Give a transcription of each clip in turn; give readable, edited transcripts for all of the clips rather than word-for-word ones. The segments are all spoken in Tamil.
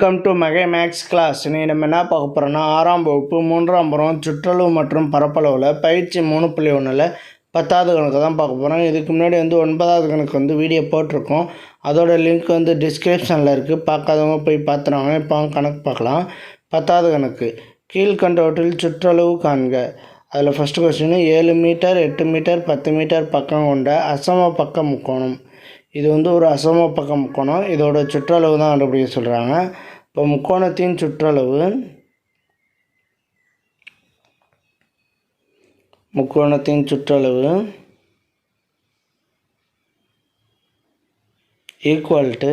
வெல்கம் டு மகை மேக்ஸ் கிளாஸ். இன்றைக்கி நம்ம என்ன பார்க்க போகிறோன்னா 6ஆம் வகுப்பு 3ஆம் பருவம் சுற்றளவு மற்றும் பரப்பளவில் பயிற்சி 3.1ல் 10வது கணக்கு தான் பார்க்க போகிறோம். இதுக்கு முன்னாடி 9வது கணக்கு வீடியோ போட்டிருக்கோம். அதோட லிங்க் டிஸ்கிரிப்ஷனில் இருக்குது. பார்க்காதவங்க போய் பார்த்துறாங்க. இப்போ கணக்கு பார்க்கலாம். 10வது கணக்கு. கீழ்கண்டவற்றில் சுற்றளவு காண்க. அதில் first question 7 metre 8 metre 10 metre பக்கம் கொண்ட அசம பக்க முக்கோணம். இது ஒரு அசம பக்க முக்கோணம். இதோட சுற்றளவு தான் கண்டுபிடிக்க சொல்கிறாங்க. இப்போ முக்கோணத்தின் சுற்றளவு ஈக்குவல் டு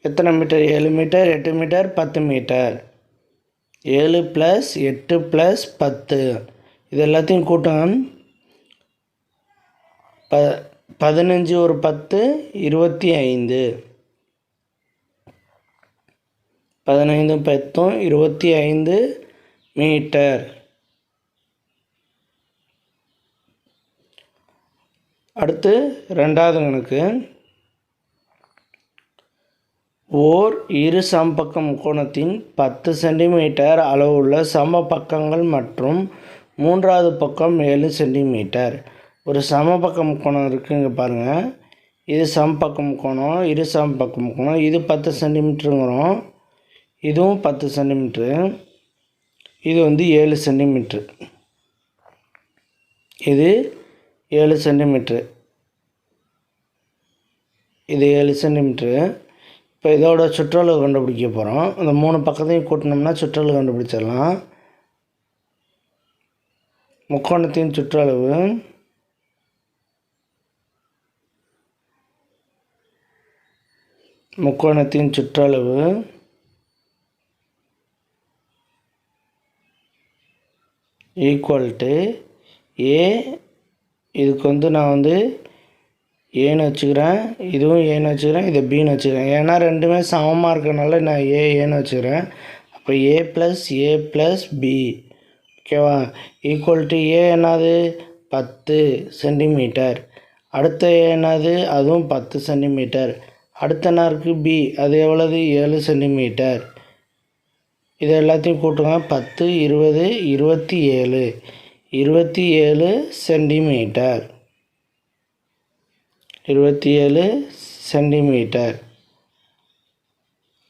எத்தனை மீட்டர்? 7 metre 8 metre 10 metre. 7 + 8 + 10 இது எல்லாத்தையும் கூட்டம் 15 ஒரு 10 25. 15 10 25 மீட்டர். அடுத்து 2வது கணக்கு. ஓர் இரு சமபக்க முக்கோணத்தின் 10 சென்டிமீட்டர் அளவுள்ள சம பக்கங்கள் மற்றும் 3வது பக்கம் 7 சென்டிமீட்டர். ஒரு சமபக்க முக்கோணம் இருக்குது. இங்கே பாருங்கள், இது சமபக்க முக்கோணம், இரு சமபக்க முக்கோணம். இது 10 சென்டிமீட்டருங்கிறோம். இதுவும் 10 சென்டிமீட்ரு. இது 7 சென்டிமீட்ரு. இது 7 சென்டிமீட்ரு. இது 7 சென்டிமீட்ரு. இப்போ இதோட சுற்றளவு கண்டுபிடிக்க போகிறோம். இந்த 3 பக்கத்தையும் கூட்டினோம்னா சுற்றளவு கண்டுபிடிச்சிடலாம். முக்கோணத்தின் சுற்றளவு ஈக்குவல் டு ஏ. இதுக்கு நான் ஏன்னு வச்சுக்கிறேன், இதுவும் ஏன்னு வச்சுக்கிறேன், இதை பின்னு வச்சுக்கிறேன். ஏன்னா ரெண்டுமே சமமாக இருக்கிறனால நான் ஏன்னு வச்சுக்கிறேன். அப்போ A + B, ஓகேவா? ஈக்குவல் டு ஏ என்னது? 10 சென்டிமீட்டர். அடுத்த என்னது? அதுவும் 10 சென்டிமீட்டர். அடுத்த என்ன இருக்குது? பி. அது எவ்வளவு? 7 சென்டிமீட்டர். இது எல்லாத்தையும் கூட்டுங்க. 10 20 27 27 சென்டிமீட்டர். 27 சென்டிமீட்டர்.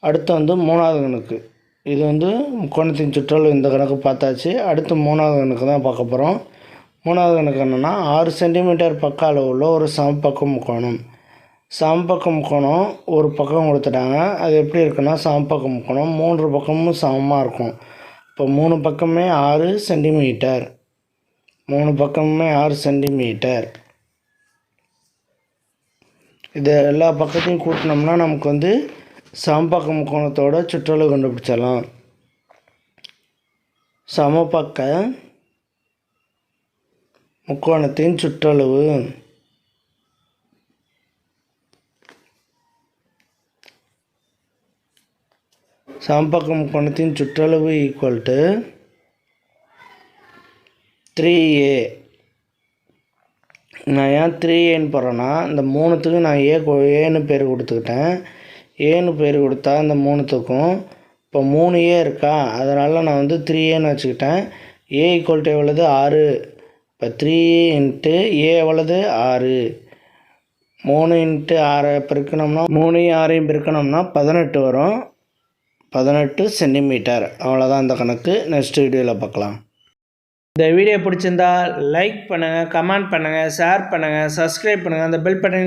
அடுத்து 3வது கணக்கு. இது முக்கோணத்தின் சுற்றளவு. இந்த கணக்கு பார்த்தாச்சு. அடுத்து 3வது கணக்கு தான் பார்க்க போகிறோம். 3வது கணக்கு என்னென்னா 6 சென்டிமீட்டர் பக்க அளவுள்ள ஒரு சமபக்க முக்கோணம். சமபக்க முக்கோணம் ஒரு பக்கம் கொடுத்துட்டாங்க. அது எப்படி இருக்குன்னா, சமபக்க முக்கோணம் 3 பக்கமும் சமமாக இருக்கும். இப்போ 3 பக்கமே 6 சென்டிமீட்டர். 3 பக்கமுமே 6 சென்டிமீட்டர். இது எல்லா பக்கத்தையும் கூட்டினோம்னா நமக்கு சமபக்க முக்கோணத்தோட சுற்றளவு கண்டுபிடிச்சிடலாம். சமபக்க முக்கோணத்தின் சுற்றளவு ஈக்குவல் டு 3a. நான் ஏன் 3aன்னு போடுறேன்னா, இந்த 3த்துக்கு நான் ஏன்னு பேர் கொடுத்துக்கிட்டேன். ஏன்னு பேர் கொடுத்தா இந்த 3த்துக்கும் இப்போ 3a இருக்கா, அதனால் நான் 3aன்னு வச்சுக்கிட்டேன். a ஈக்குவல் டு எவ்வளவு? 6. இப்போ 3a × a எவ்வளவு? 6. 3 × 6 பெருக்கணும்னா 3 6 பெருக்கணும்னா 18 வரும். 18 சென்டிமீட்டர். அவ்வளோதான் இந்த கணக்கு. நெக்ஸ்ட் வீடியோவில் பார்க்கலாம். இந்த வீடியோ பிடிச்சிருந்தா லைக் பண்ணுங்கள், கமெண்ட் பண்ணுங்கள், ஷேர் பண்ணுங்கள், சப்ஸ்கிரைப் பண்ணுங்கள். அந்த பெல் பட்டன்